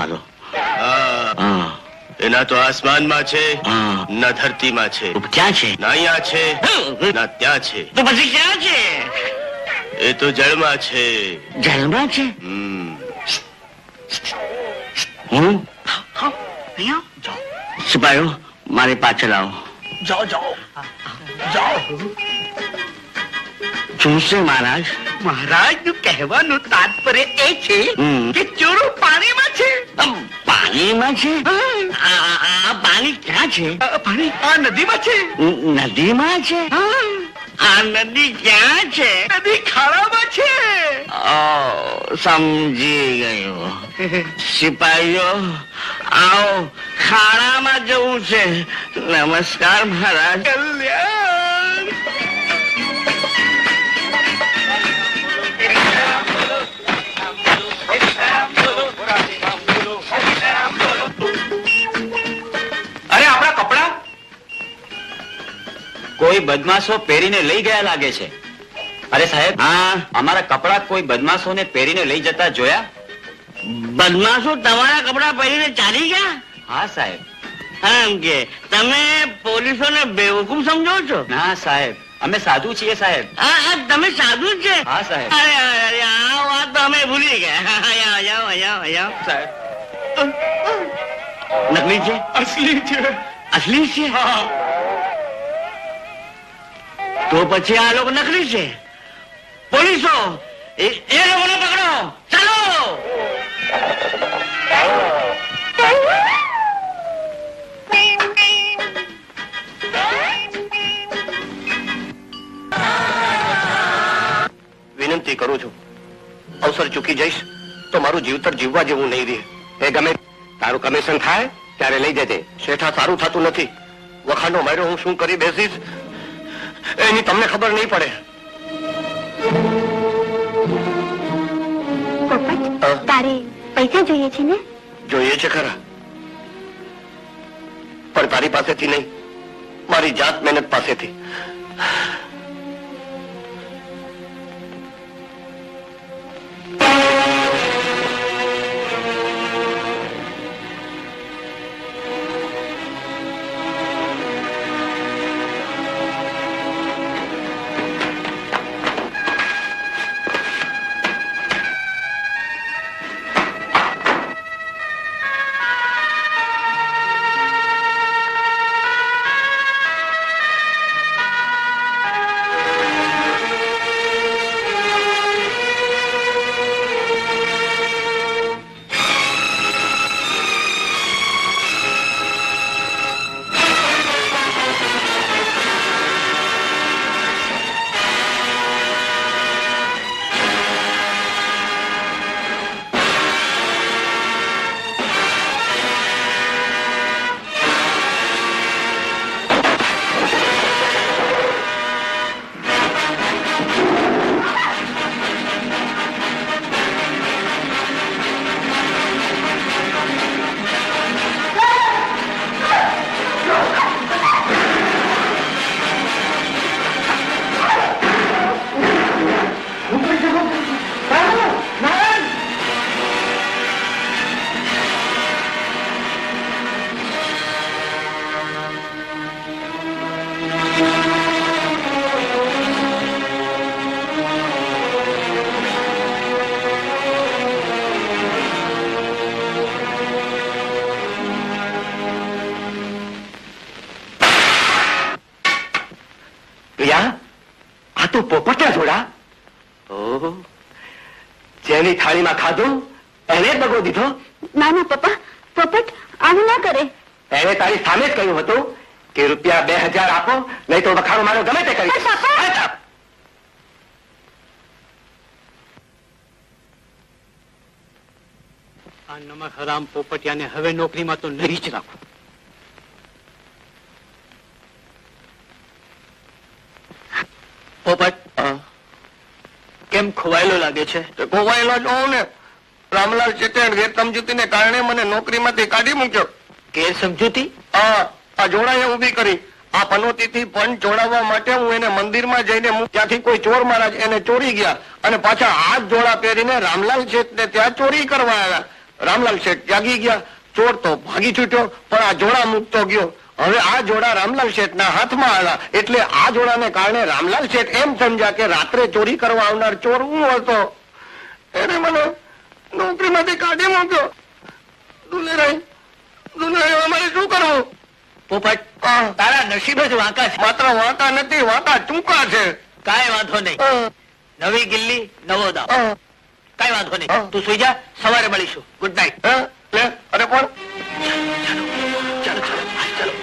જવા દો. એના તો આસમાનમાં છે, ના ધરતીમાં છે. ક્યાં છે? ના અહીંયા છે, ના ત્યાં છે. તો પછી ક્યાં છે? એ તો જળમાં છે. જળમાં છે? સિપાહીઓ, મારી પાછળ આવો. જાઓ જાઓ જાઓ. શું છે મહારાજ? મહારાજ નું કહેવાનું તાત્પર્ય એ છે કે ચોરો પાણીમાં છે. પાણીમાં છે? આ પાણી ક્યાં છે? પાણી આ નદીમાં છે. નદીમાં છે? આ નદી ક્યાં છે? નદી ખાડામાં છે. સમજી ગયો. સિપાહીઓ આવો, ખાડામાં જવું છે. નમસ્કાર મહારાજ. કલ્યાણ. અરે આપણા કપડા કોઈ બદમાશો પહેરીને લઈ ગયા લાગે છે. અરે સાહેબ, હા, અમારા કપડા કોઈ બદમાશોને પહેરીને લઈ જતા જોયા? બદમાશો તમારા કપડા પહેરીને ચાલી ગયા? હા સાહેબ. એમ કે તમે પોલીસોને બેવકૂફ સમજો છો? ના સાહેબ, અમે સાધુ છીએ સાહેબ. હા, તમે સાધુ જ છે? હા સાહેબ. અરે અરે, આ વાત તો અમે ભૂલી ગયા. સાહેબ, નકલી છે? અસલી છે. અસલી છે? તો પછી આ લોકો નકલી છે. પોલીસો એ લોકોને પકડો. ચાલો. વિનંતી કરું છું, અવસર ચૂકી જઈશ તો મારું જીવતર જીવવા જેવું નહીં રહે. એ ગમે તારું કમિશન થાય ત્યારે લઈ જજે. શેઠા, સારું થતું નથી. વખાણો માર્યો હું શું કરી બેસીશ એની તમને ખબર નહીં પડે. પોપટ, તારે પૈસા જોઈએ છે ને? જોઈએ છે ખરા, પણ તારી પાસેથી નહીં, મારી જાત મહેનત પાસેથી. આ તો પોપટના જોડા. જેની થાળીમાં ખાધું એને જ દગો દીધો. ના ના પપ્પા, પોપટ આવું ના કરે. એને તારી સામે જ કહ્યું હતું કે રૂપિયા 2000 આપો, નહીં તો વખાણો મારો ગમે તે કરી. આ નમક હરામ પોપટિયાને હવે નોકરીમાં તો નહીં જ રાખો. પોપટ કેમ ખોવાયેલો લાગે છે? ખોવાયેલો જ હોઉં ને. રામલાલ ચેતે ગેરસમજૂતીને કારણે મને નોકરીમાંથી કાઢી મૂક્યો. ગેરસમજૂતી? આ જોડાએ ઊભી કરી. આ પનોતીથી ફંડ જોડાવવા માટે હું એને મંદિરમાં જઈને ત્યાંથી કોઈ ચોર મહારાજ એને ચોરી ગયા અને પાછા હાથ જોડા પહેરીને રામલાલ શેઠને ત્યાં ચોરી કરવા આવ્યા. રામલાલ શેઠ જાગી ગયા. ચોર તો ભાગી છૂટ્યો, પણ આ જોડા મૂકતો ગયો. હવે આ જોડા રામલાલ શેઠના હાથમાં આવ્યા, એટલે આ જોડાને કારણે રામલાલ શેઠ એમ સમજ્યા કે રાત્રે ચોરી કરવા આવનાર ચોર હું હતો. એને મને નોકરીમાંથી કાઢી મૂક્યો. દુલેરાય, અમારે શું કરવું? પોપટ તારા નસીબ જ વાંકા છે. માત્ર વાંકા નથી, વાંકા ટૂંકા છે. કાંઈ વાંધો નહીં. નવી ગિલ્લી નવો દાવ. કાંઈ વાંધો નહીં. તું સુઈ જા, સવારે મળીશું. Good night. લે, અરે પણ ચાલો ચાલો ચાલો.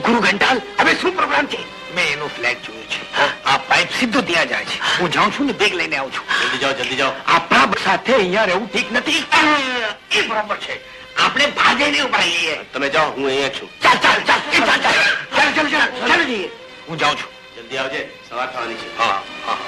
ગુરુ ઘંટાલ, હવે શું પ્રોગ્રામ છે? મેં એનો ફ્લેટ જોયો છે. આ પાઇપ સીધો ત્યાં જાય છે. હું જાઉં છું ને બેગ લઈને આવું છું. જલ્દી જાઓ, જલ્દી જાઓ. આપણા સાથે અહીંયા રહેવું ઠીક નથી. એ બરોબર છે. આપણે ભાગે નહીં ઉભા રહીએ. તમે જાઓ, હું અહીંયા છું. ચાલ ચાલ ચાલ ચાલ ચાલ ચાલ ચાલ ચાલ ચાલ જઈએ. હું જાઉં છું. જલ્દી આવજે, સવાર થવાની છે. હા હા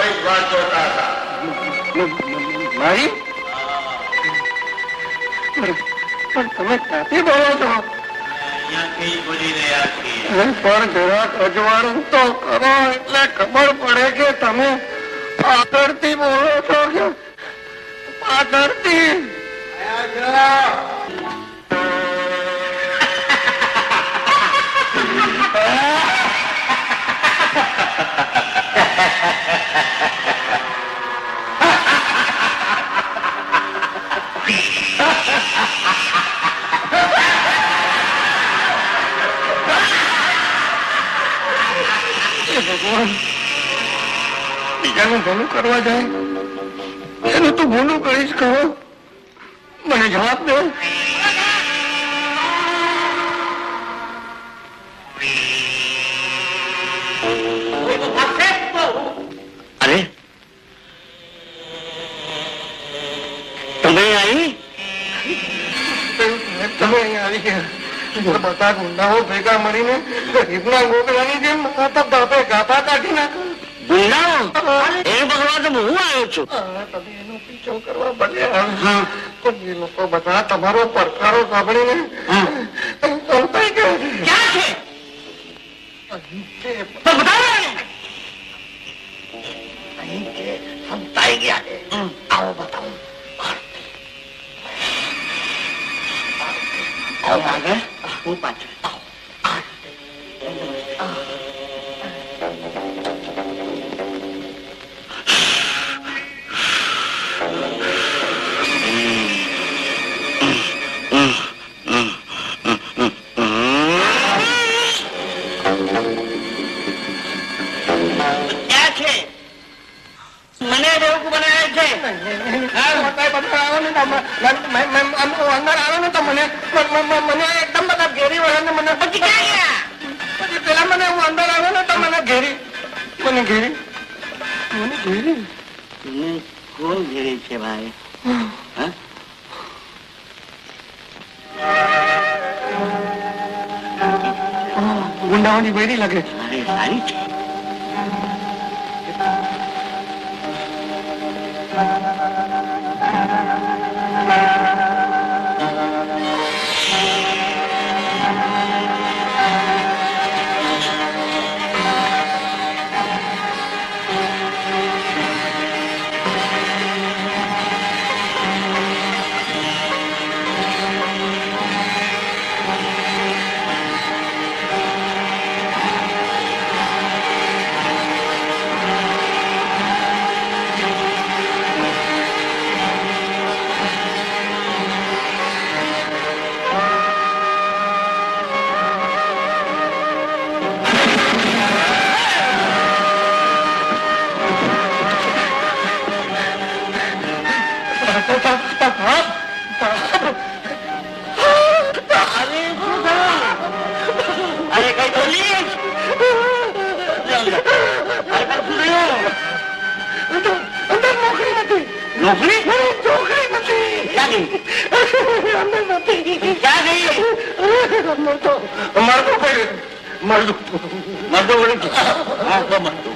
તમારી જ વાત જોતા હતા. મારી પણ તમે ક્યાંથી બોલો છો? અહીંયાથી બોલી રહ્યા છીએ. પણ જરાક અજવાળું તો કરો એટલે ખબર પડે કે તમે આગળથી બોલો છો કે પાછળથી. ભગવાન બીજાનું ભલું કરવા જાય એનું તું ભૂલું કરીશ કહો. મને જવાબ દે. અરે તમે આવી? તમે અહીંયા આવી ગયા. બધા ગુંડાઓ ભેગા મળીને ગરીબના ગોગલાની જેમ માતા બાપે ગાભા કાઢી નાખ્યો. ગુંડાઓ એ ભગવાન તો હું આવ્યો છું. તમે એનો પીછો કરવા ભલે આવ્યા. પણ એ લોકો બધા તમારો પડકારો સાંભળીને સંતાઈ ગયા. ક્યાં છે? અહીં છે. તો બતાવો એને. અહીં છે. સંતાઈ ગયા છે. આવો બતાવો. આવો આગળ, હું પાછળ. ક્યાં છે? મને બેવકૂફ બનાવે છે. અંદર આવે ને તો મને એકદમ બધા ઘેરી વળે ને મને પછી ક્યાં ગયા? પછી પેલા મને હું અંદર આવે ને તો મને ઘેરી મને ઘેરી મને કોણ ઘેરે છે ભાઈ? હા? ગુંડાઓની બેરી લાગે. અરે સારી છે. અરે કઈ બોલી? અંદર નોકરી નથી. નોકરી? નોકરી નથી. ક્યાં ગઈ? અંદર નથી. ક્યાં ગઈ? મરતો પડ્યો. મરદો વળી છે. હા, તો મરદો.